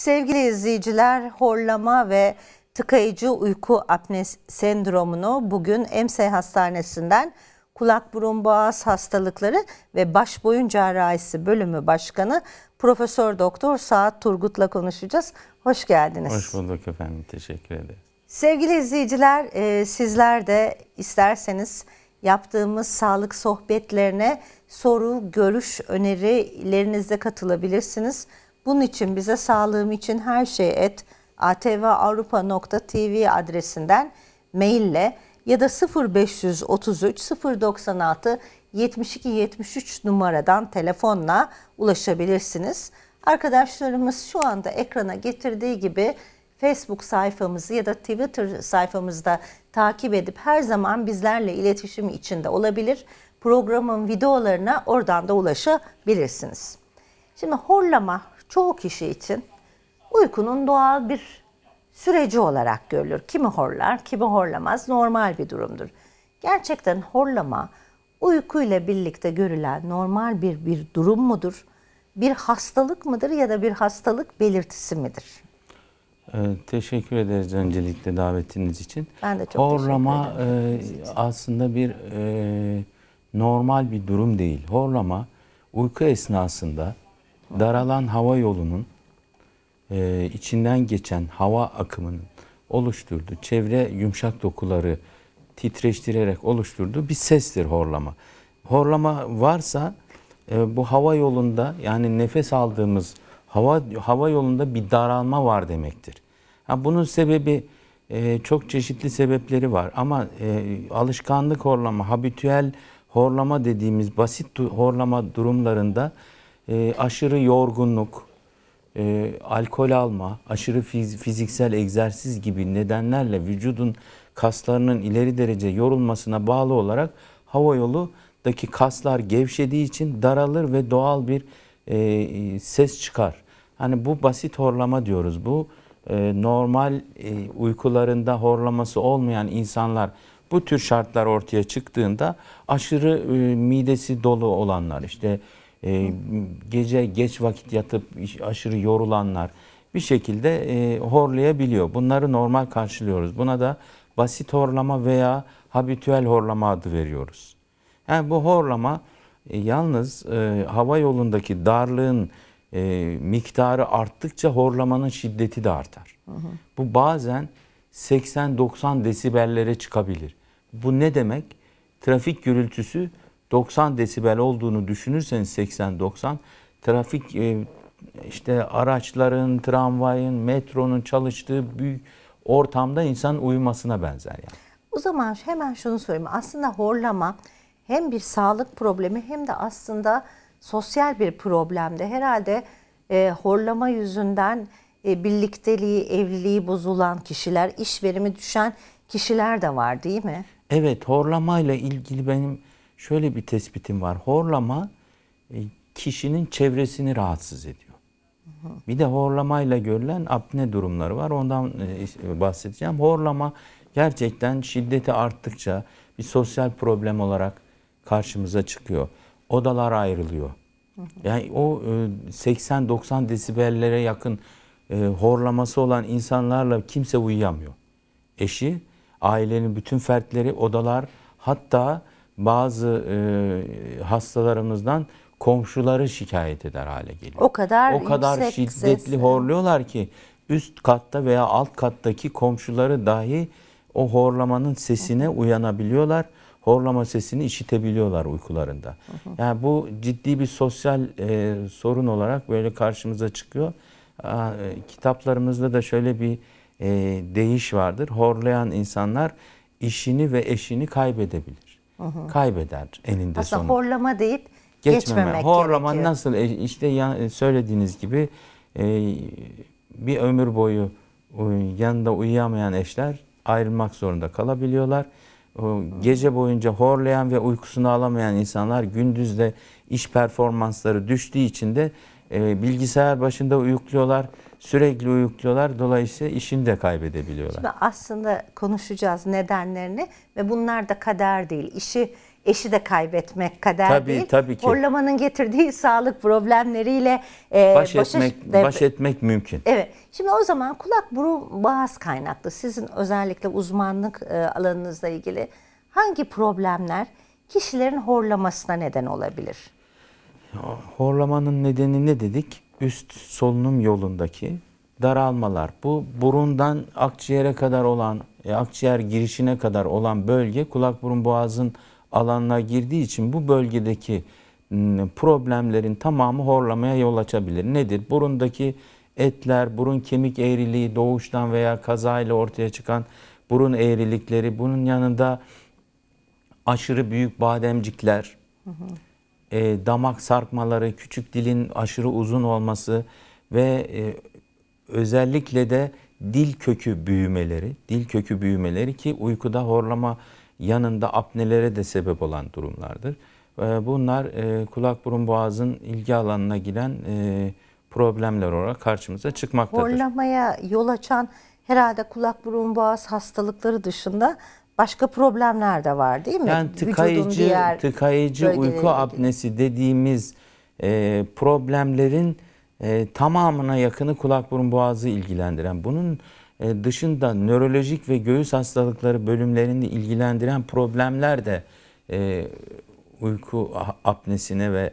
Sevgili izleyiciler, horlama ve tıkayıcı uyku apnesi sendromunu bugün EMSE Hastanesi'nden Kulak Burun Boğaz Hastalıkları ve Baş Boyun Cerrahisi Bölümü Başkanı Profesör Doktor Saat Turgut'la konuşacağız. Hoş geldiniz. Hoş bulduk efendim. Teşekkür ederim. Sevgili izleyiciler, sizler de isterseniz yaptığımız sağlık sohbetlerine soru, görüş, önerilerinizle katılabilirsiniz. Bunun için bize sağlığım için her şey @atvavrupa.tv adresinden maille ya da 0533 096 72 73 numaradan telefonla ulaşabilirsiniz. Arkadaşlarımız şu anda ekrana getirdiği gibi Facebook sayfamızı ya da Twitter sayfamızda takip edip her zaman bizlerle iletişim içinde olabilir. Programın videolarına oradan da ulaşabilirsiniz. Şimdi horlama çoğu kişi için uykunun doğal bir süreci olarak görülür. Kimi horlar, kimi horlamaz, normal bir durumdur. Gerçekten horlama uykuyla birlikte görülen normal bir durum mudur? Bir hastalık mıdır ya da bir hastalık belirtisi midir? Teşekkür ederiz öncelikle davetiniz için. Ben de çok horlama teşekkür ederim. aslında bir normal bir durum değil. Horlama uyku esnasında daralan hava yolunun içinden geçen hava akımının oluşturduğu çevre yumuşak dokuları titreştirerek oluşturduğu bir sestir horlama. Horlama varsa bu hava yolunda, yani nefes aldığımız hava yolunda bir daralma var demektir. Bunun sebebi çok çeşitli sebepleri var ama alışkanlık horlama, habitüel horlama dediğimiz basit horlama durumlarında aşırı yorgunluk, alkol alma, aşırı fiziksel egzersiz gibi nedenlerle vücudun kaslarının ileri derece yorulmasına bağlı olarak hava yolundaki kaslar gevşediği için daralır ve doğal bir ses çıkar. Hani bu basit horlama diyoruz. Bu normal uykularında horlaması olmayan insanlar bu tür şartlar ortaya çıktığında aşırı midesi dolu olanlar, işte gece geç vakit yatıp aşırı yorulanlar bir şekilde horlayabiliyor. Bunları normal karşılıyoruz. Buna da basit horlama veya habitüel horlama adı veriyoruz. Yani bu horlama yalnız hava yolundaki darlığın miktarı arttıkça horlamanın şiddeti de artar. Bu bazen 80-90 desibellere çıkabilir. Bu ne demek? Trafik gürültüsü 90 desibel olduğunu düşünürseniz 80-90, trafik işte araçların, tramvayın, metronun çalıştığı büyük ortamda insan uyumasına benzer yani. O zaman hemen şunu söyleyeyim. Aslında horlama hem bir sağlık problemi hem de aslında sosyal bir problemde. Herhalde horlama yüzünden birlikteliği, evliliği bozulan kişiler, iş verimi düşen kişiler de var, değil mi? Evet, horlamayla ilgili benim şöyle bir tespitim var. Horlama kişinin çevresini rahatsız ediyor. Bir de horlamayla görülen apne durumları var. Ondan bahsedeceğim. Horlama gerçekten şiddeti arttıkça bir sosyal problem olarak karşımıza çıkıyor. Odalar ayrılıyor. Yani o 80-90 desibellere yakın horlaması olan insanlarla kimse uyuyamıyor. Eşi, ailenin bütün fertleri, odalar, hatta bazı hastalarımızdan komşuları şikayet eder hale geliyor. O kadar şiddetli ses horluyorlar ki üst katta veya alt kattaki komşuları dahi o horlamanın sesine uyanabiliyorlar. Horlama sesini işitebiliyorlar uykularında. Yani bu ciddi bir sosyal sorun olarak böyle karşımıza çıkıyor. Kitaplarımızda da şöyle bir deyiş vardır. Horlayan insanlar işini ve eşini kaybedebilir. Kaybeder eninde aslında sonunda. horlama deyip geçmemek Horlama gerekiyor. nasıl? İşte söylediğiniz gibi bir ömür boyu yanında uyuyamayan eşler ayrılmak zorunda kalabiliyorlar. Gece boyunca horlayan ve uykusunu alamayan insanlar gündüz de iş performansları düştüğü için de bilgisayar başında uyukluyorlar, sürekli uyukluyorlar. Dolayısıyla işini de kaybedebiliyorlar. Şimdi aslında konuşacağız nedenlerini ve bunlar da kader değil. İşi eşi de kaybetmek kader Tabii, değil. tabii ki. Horlamanın getirdiği sağlık problemleriyle baş etmek mümkün. Evet. Şimdi o zaman kulak, burun, boğaz kaynaklı sizin özellikle uzmanlık alanınızla ilgili hangi problemler kişilerin horlamasına neden olabilir? Horlamanın nedeni ne dedik? Üst solunum yolundaki daralmalar. Bu burundan akciğere kadar olan, akciğer girişine kadar olan bölge kulak burun boğazın alanına girdiği için bu bölgedeki problemlerin tamamı horlamaya yol açabilir. Nedir? Burundaki etler, burun kemik eğriliği, doğuştan veya kazayla ortaya çıkan burun eğrilikleri, bunun yanında aşırı büyük bademcikler, damak sarkmaları, küçük dilin aşırı uzun olması ve özellikle de dil kökü büyümeleri ki uykuda horlama yanında apnelere de sebep olan durumlardır. Bunlar kulak burun boğazın ilgi alanına giren problemler olarak karşımıza çıkmaktadır. Horlamaya yol açan herhalde kulak burun boğaz hastalıkları dışında başka problemler de var değil mi? Yani tıkayıcı uyku apnesi dediğimiz problemlerin tamamına yakını kulak burun boğazı ilgilendiren, bunun dışında nörolojik ve göğüs hastalıkları bölümlerini ilgilendiren problemler de uyku apnesine ve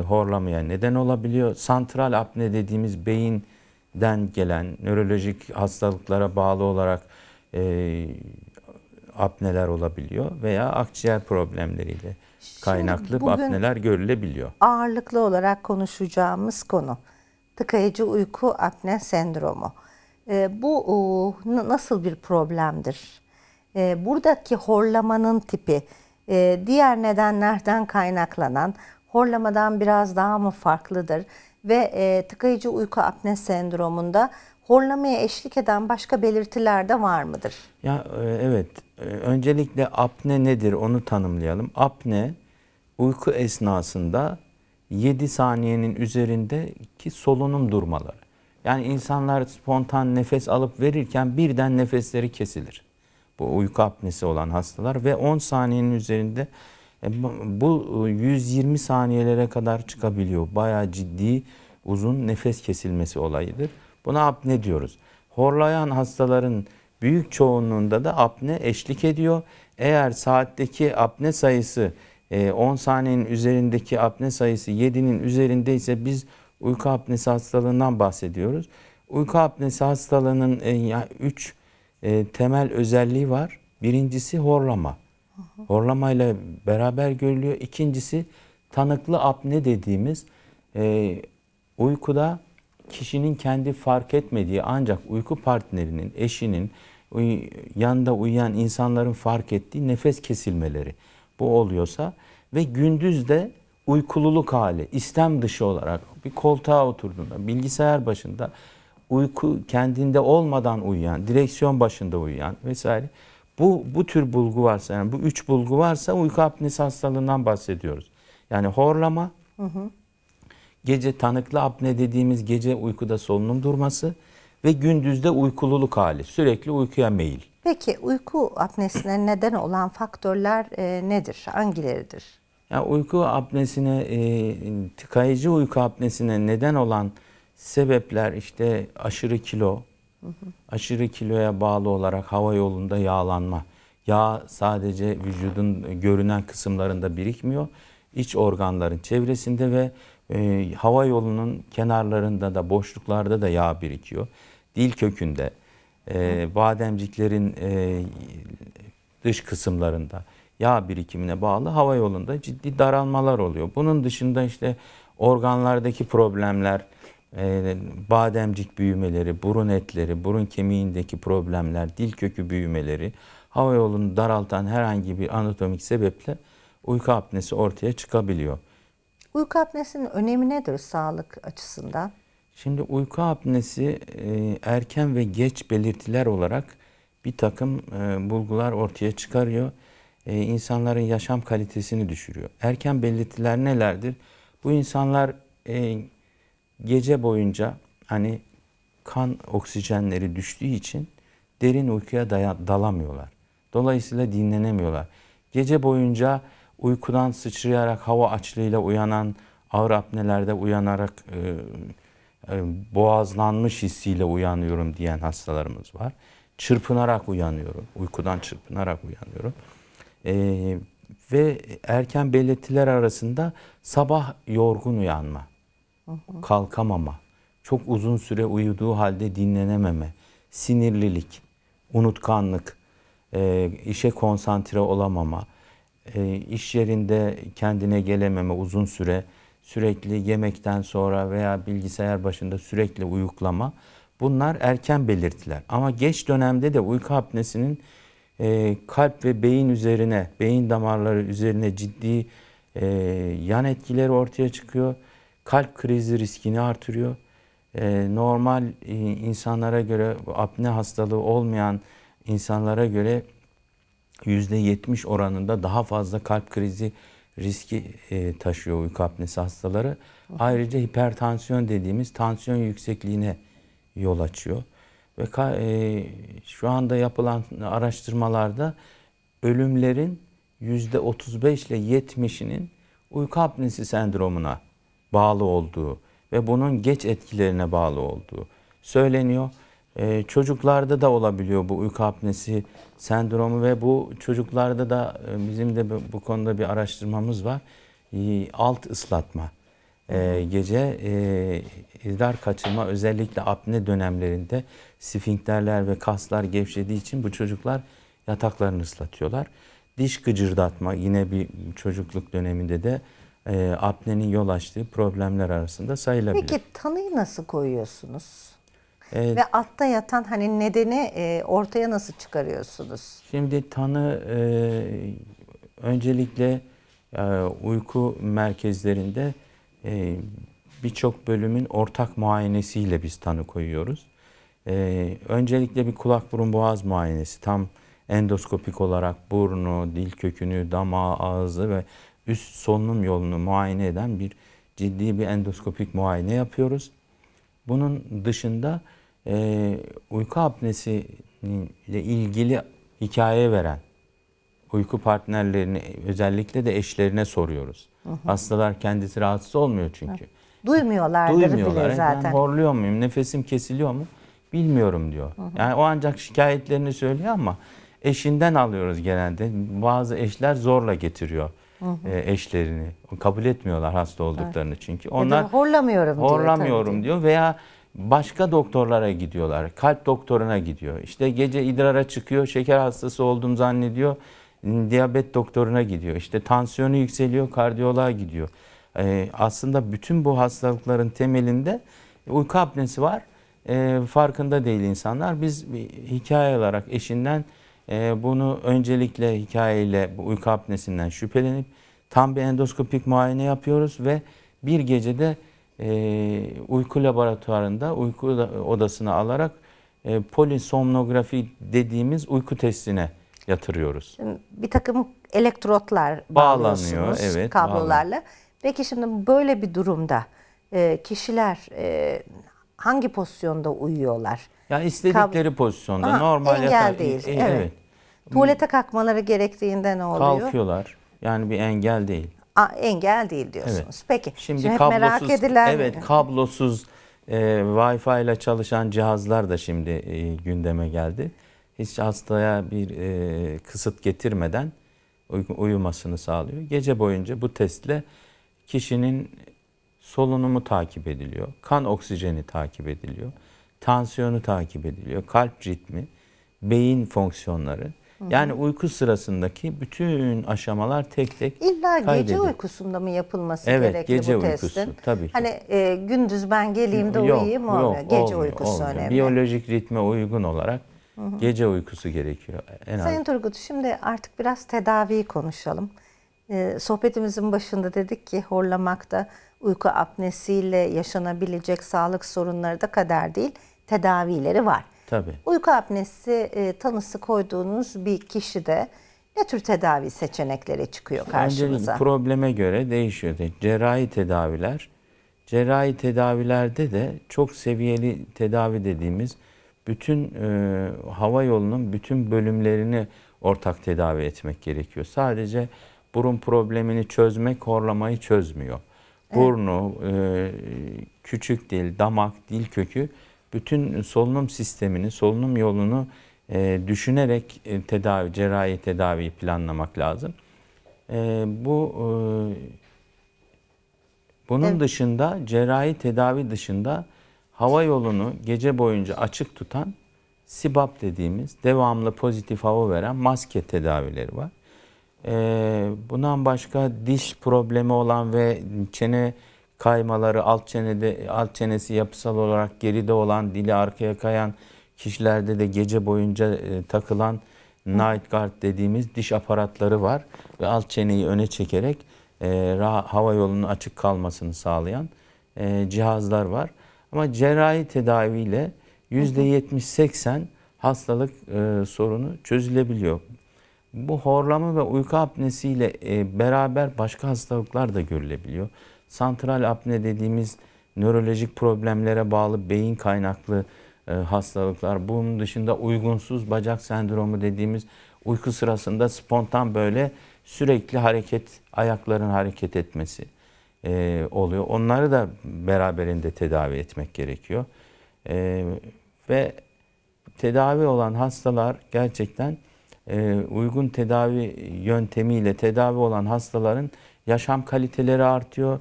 horlamaya neden olabiliyor. Santral apne dediğimiz beyinden gelen nörolojik hastalıklara bağlı olarak apneler olabiliyor veya akciğer problemleriyle kaynaklı apneler görülebiliyor. Ağırlıklı olarak konuşacağımız konu tıkayıcı uyku apne sendromu. Bu nasıl bir problemdir? Buradaki horlamanın tipi diğer nedenlerden kaynaklanan horlamadan biraz daha mı farklıdır? Ve tıkayıcı uyku apne sendromunda horlamaya eşlik eden başka belirtiler de var mıdır? Evet. Öncelikle apne nedir onu tanımlayalım. Apne uyku esnasında 7 saniyenin üzerindeki solunum durmaları. Yani insanlar spontan nefes alıp verirken birden nefesleri kesilir. Bu uyku apnesi olan hastalar ve 10 saniyenin üzerinde bu 120 saniyelere kadar çıkabiliyor. Bayağı ciddi uzun nefes kesilmesi olayıdır. Buna apne diyoruz. Horlayan hastaların büyük çoğunluğunda da apne eşlik ediyor. Eğer saatteki apne sayısı 10 saniyenin üzerindeki apne sayısı 7'nin üzerindeyse biz uyku apnesi hastalığından bahsediyoruz. Uyku apnesi hastalığının 3 temel özelliği var. Birincisi horlama. Horlamayla beraber görülüyor. İkincisi tanıklı apne dediğimiz uykuda kişinin kendi fark etmediği ancak uyku partnerinin, eşinin, yanında uyuyan insanların fark ettiği nefes kesilmeleri. Bu oluyorsa ve gündüz de uykululuk hali, istem dışı olarak bir koltuğa oturduğunda, bilgisayar başında uyku kendinde olmadan uyuyan, direksiyon başında uyuyan vesaire. Bu tür bulgu varsa, yani bu 3 bulgu varsa uyku apnesi hastalığından bahsediyoruz. Yani horlama, gece tanıklı apne dediğimiz gece uykuda solunum durması ve gündüzde uykululuk hali, sürekli uykuya meyil. Peki uyku apnesine neden olan faktörler nedir? Hangileridir? Yani uyku apnesine, tıkayıcı uyku apnesine neden olan sebepler işte aşırı kilo, aşırı kiloya bağlı olarak hava yolunda yağlanma. Yağ sadece vücudun görünen kısımlarında birikmiyor. İç organların çevresinde ve hava yolunun kenarlarında da boşluklarda da yağ birikiyor. Dil kökünde, bademciklerin dış kısımlarında yağ birikimine bağlı hava yolunda ciddi daralmalar oluyor. Bunun dışında işte organlardaki problemler, bademcik büyümeleri, burun etleri, burun kemiğindeki problemler, dil kökü büyümeleri, hava yolunu daraltan herhangi bir anatomik sebeple uyku apnesi ortaya çıkabiliyor. Uyku apnesinin önemi nedir sağlık açısından? Şimdi uyku apnesi erken ve geç belirtiler olarak bir takım bulgular ortaya çıkarıyor. İnsanların yaşam kalitesini düşürüyor. Erken belirtiler nelerdir? Bu insanlar gece boyunca hani kan oksijenleri düştüğü için derin uykuya dalamıyorlar. Dolayısıyla dinlenemiyorlar. Gece boyunca uykudan sıçrayarak hava açlığıyla uyanan, ağır apnelerde uyanarak boğazlanmış hissiyle uyanıyorum diyen hastalarımız var. Çırpınarak uyanıyorum, uykudan çırpınarak uyanıyorum. Ve erken belirtiler arasında sabah yorgun uyanma, kalkamama, çok uzun süre uyuduğu halde dinlenememe, sinirlilik, unutkanlık, işe konsantre olamama, iş yerinde kendine gelememe uzun süre, sürekli yemekten sonra veya bilgisayar başında sürekli uyuklama, bunlar erken belirtiler. Ama geç dönemde de uyku apnesinin kalp ve beyin üzerine, beyin damarları üzerine ciddi yan etkileri ortaya çıkıyor. Kalp krizi riskini artırıyor. Normal insanlara göre, apne hastalığı olmayan insanlara göre %70 oranında daha fazla kalp krizi riski taşıyor uyku apnesi hastaları. Ayrıca hipertansiyon dediğimiz tansiyon yüksekliğine yol açıyor. Ve şu anda yapılan araştırmalarda ölümlerin %35 ile %70'inin uyku apnesi sendromuna bağlı olduğu ve bunun geç etkilerine bağlı olduğu söyleniyor. Çocuklarda da olabiliyor bu uyku apnesi sendromu ve bu çocuklarda da bizim de bu konuda bir araştırmamız var. Alt ıslatma, gece idrar kaçırma, özellikle apne dönemlerinde sfinkterler ve kaslar gevşediği için bu çocuklar yataklarını ıslatıyorlar. Diş gıcırdatma yine bir çocukluk döneminde de apnenin yol açtığı problemler arasında sayılabilir. Peki tanıyı nasıl koyuyorsunuz? Ve altta yatan hani nedeni ortaya nasıl çıkarıyorsunuz? Şimdi tanı öncelikle uyku merkezlerinde birçok bölümün ortak muayenesiyle biz tanı koyuyoruz. Öncelikle bir kulak burun boğaz muayenesi, tam endoskopik olarak burnu, dil kökünü, damağı, ağzı ve üst solunum yolunu muayene eden bir ciddi bir endoskopik muayene yapıyoruz. Bunun dışında uyku apnesi ile ilgili hikaye veren uyku partnerlerini, özellikle de eşlerine soruyoruz. Hastalar kendisi rahatsız olmuyor çünkü. Duymuyorlardır bile zaten. Ben horluyor muyum, nefesim kesiliyor mu bilmiyorum diyor. Yani o ancak şikayetlerini söylüyor ama eşinden alıyoruz genelde. Bazı eşler zorla getiriyor eşlerini. Kabul etmiyorlar hasta olduklarını çünkü. Onlar horlamıyorum diyor veya başka doktorlara gidiyorlar. Kalp doktoruna gidiyor. İşte gece idrara çıkıyor, şeker hastası olduğunu zannediyor. Diyabet doktoruna gidiyor. İşte tansiyonu yükseliyor, kardiyoloğa gidiyor. Aslında bütün bu hastalıkların temelinde uyku apnesi var. Farkında değil insanlar. Biz bir hikaye olarak eşinden bunu öncelikle hikayeyle bu uyku apnesinden şüphelenip tam bir endoskopik muayene yapıyoruz ve bir gecede uyku laboratuvarında uyku odasına alarak polisomnografi dediğimiz uyku testine yatırıyoruz. Bir takım elektrotlar bağlanıyor, evet, kablolarla. Peki şimdi böyle bir durumda kişiler hangi pozisyonda uyuyorlar? Yani istedikleri pozisyonda normal engel değil. Evet. Tuvalete kalkmaları gerektiğinde ne oluyor? Kalkıyorlar. Yani bir engel değil. Engel değil diyorsunuz. Evet. Peki. Şimdi kablosuz, merak edilen... Evet, kablosuz Wi-Fi ile çalışan cihazlar da şimdi gündeme geldi. Hiç hastaya bir kısıt getirmeden uyumasını sağlıyor. Gece boyunca bu testle kişinin solunumu takip ediliyor. Kan oksijeni takip ediliyor. Tansiyonu takip ediliyor. Kalp ritmi, beyin fonksiyonları. Yani uyku sırasındaki bütün aşamalar tek tek kaydediliyor. Gece uykusunda mı yapılması gerekli gece bu uykusu, testin? Tabii ki. Hani gündüz ben geleyim de uyuyayım mı olmuyor? Gece uykusu olmuyor. önemli. Biyolojik ritme uygun olarak gece uykusu gerekiyor. Sayın Turgut, şimdi artık biraz tedaviyi konuşalım. Sohbetimizin başında dedik ki horlamakta uyku apnesiyle yaşanabilecek sağlık sorunları da kader değil, tedavileri var. Tabii. Uyku apnesi tanısı koyduğunuz bir kişide ne tür tedavi seçenekleri çıkıyor karşımıza? Öncelikle probleme göre değişiyor. Cerrahi tedavilerde de çok seviyeli tedavi dediğimiz bütün hava yolunun bütün bölümlerini ortak tedavi etmek gerekiyor. Sadece burun problemini çözmek horlamayı çözmüyor. Burnu, küçük dil, damak, dil kökü bütün solunum sistemini, solunum yolunu düşünerek cerrahi tedaviyi planlamak lazım. Bunun dışında, cerrahi tedavi dışında hava yolunu gece boyunca açık tutan CPAP dediğimiz devamlı pozitif hava veren maske tedavileri var. Bundan başka diş problemi olan ve çene kaymaları, alt çenesi yapısal olarak geride olan, dili arkaya kayan kişilerde de gece boyunca takılan night guard dediğimiz diş aparatları var ve alt çeneyi öne çekerek hava yolunun açık kalmasını sağlayan cihazlar var. Ama cerrahi tedaviyle %70-80 hastalık sorunu çözülebiliyor. Bu horlama ve uyku apnesiyle beraber başka hastalıklar da görülebiliyor. Santral apne dediğimiz nörolojik problemlere bağlı beyin kaynaklı hastalıklar. Bunun dışında uygunsuz bacak sendromu dediğimiz uyku sırasında spontan böyle sürekli ayakların hareket etmesi oluyor. Onları da beraberinde tedavi etmek gerekiyor. Ve tedavi olan hastalar gerçekten uygun tedavi yöntemiyle tedavi olan hastaların yaşam kaliteleri artıyor,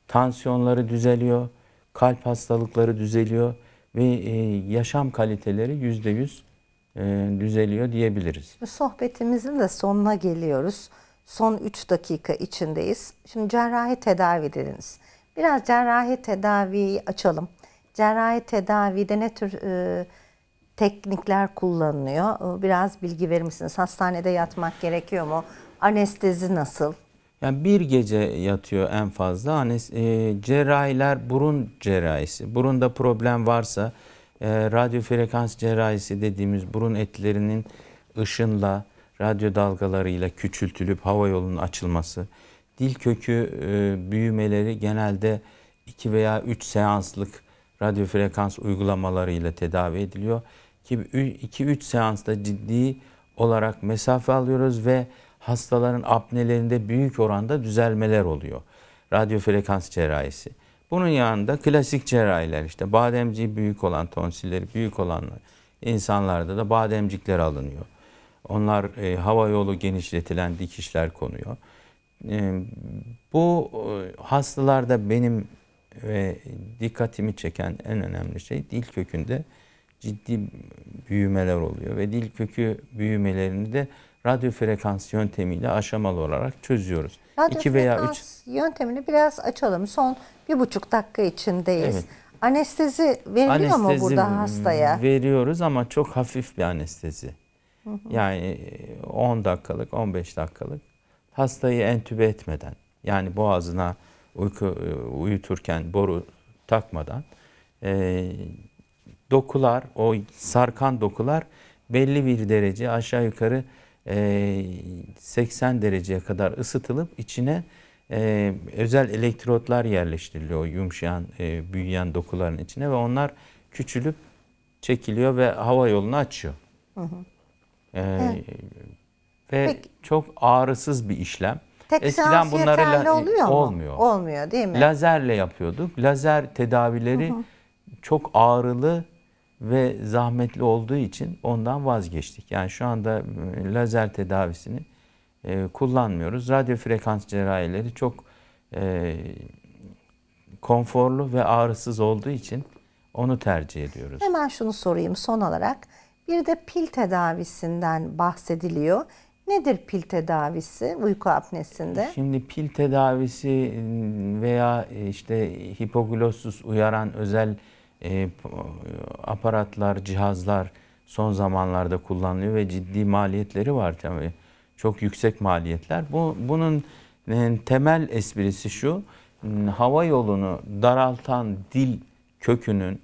tansiyonları düzeliyor, kalp hastalıkları düzeliyor ve yaşam kaliteleri %100 düzeliyor diyebiliriz. Sohbetimizin de sonuna geliyoruz. Son 3 dakika içindeyiz. Şimdi cerrahi tedavi dediniz. Biraz cerrahi tedaviyi açalım. Cerrahi tedavide ne tür teknikler kullanılıyor? Biraz bilgi verir misiniz? Hastanede yatmak gerekiyor mu? Anestezi nasıl? Yani bir gece yatıyor en fazla. Cerrahiler burun cerrahisi. Burunda problem varsa radyo frekans cerrahisi dediğimiz burun etlerinin ışınla, radyo dalgalarıyla küçültülüp hava yolunun açılması. Dil kökü büyümeleri genelde 2 veya 3 seanslık radyo frekans uygulamalarıyla tedavi ediliyor. Ki 2-3 seansta ciddi olarak mesafe alıyoruz ve hastaların apnelerinde büyük oranda düzelmeler oluyor. Radyo frekans cerrahisi. Bunun yanında klasik cerrahiler, işte bademciği büyük olan, tonsilleri büyük olan insanlarda da bademcikler alınıyor. Onlar hava yolu genişletilen dikişler konuyor. Bu hastalarda benim dikkatimi çeken en önemli şey dil kökünde ciddi büyümeler oluyor ve dil kökü büyümelerini de radyo frekans yöntemiyle aşamalı olarak çözüyoruz. Radyo frekans yöntemini biraz açalım. Son 1,5 dakika içindeyiz. Evet. Anestezi veriliyor mu burada hastaya? Veriyoruz ama çok hafif bir anestezi. Yani 10 dakikalık, 15 dakikalık hastayı entübe etmeden, yani boğazına uyuturken boru takmadan dokular, o sarkan dokular belli bir derece aşağı yukarı 80 dereceye kadar ısıtılıp içine özel elektrotlar yerleştiriliyor, yumuşayan, büyüyen dokuların içine ve onlar küçülüp çekiliyor ve hava yolunu açıyor. Evet. Ve peki, çok ağrısız bir işlem. Tek seans yeterli oluyor mu? Olmuyor. Olmuyor değil mi? Lazerle yapıyorduk. Lazer tedavileri çok ağrılı ve zahmetli olduğu için ondan vazgeçtik. Yani şu anda lazer tedavisini kullanmıyoruz. Radyo frekans cerrahileri çok konforlu ve ağrısız olduğu için onu tercih ediyoruz. Hemen şunu sorayım son olarak. Bir de pil tedavisinden bahsediliyor. Nedir pil tedavisi uyku apnesinde? Şimdi pil tedavisi veya işte hipoglossus uyaran özel aparatlar, cihazlar son zamanlarda kullanılıyor ve ciddi maliyetleri var tabii. Çok yüksek maliyetler. Bunun temel esprisi şu: hava yolunu daraltan dil kökünün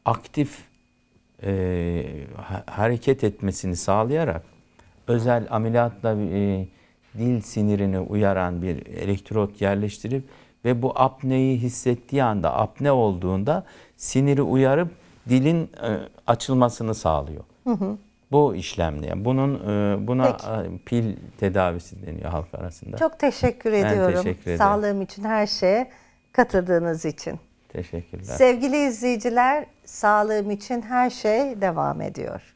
aktif hareket etmesini sağlayarak özel ameliyatla dil sinirini uyaran bir elektrot yerleştirip ve bu apneyi hissettiği anda, apne olduğunda siniri uyarıp dilin açılmasını sağlıyor. Bu işlemli. Yani buna pil tedavisi deniyor halk arasında. Çok teşekkür Ben ediyorum. teşekkür ederim. Sağlığım için her şeye katıldığınız için. Teşekkürler. Sevgili izleyiciler, sağlığım için her şey devam ediyor.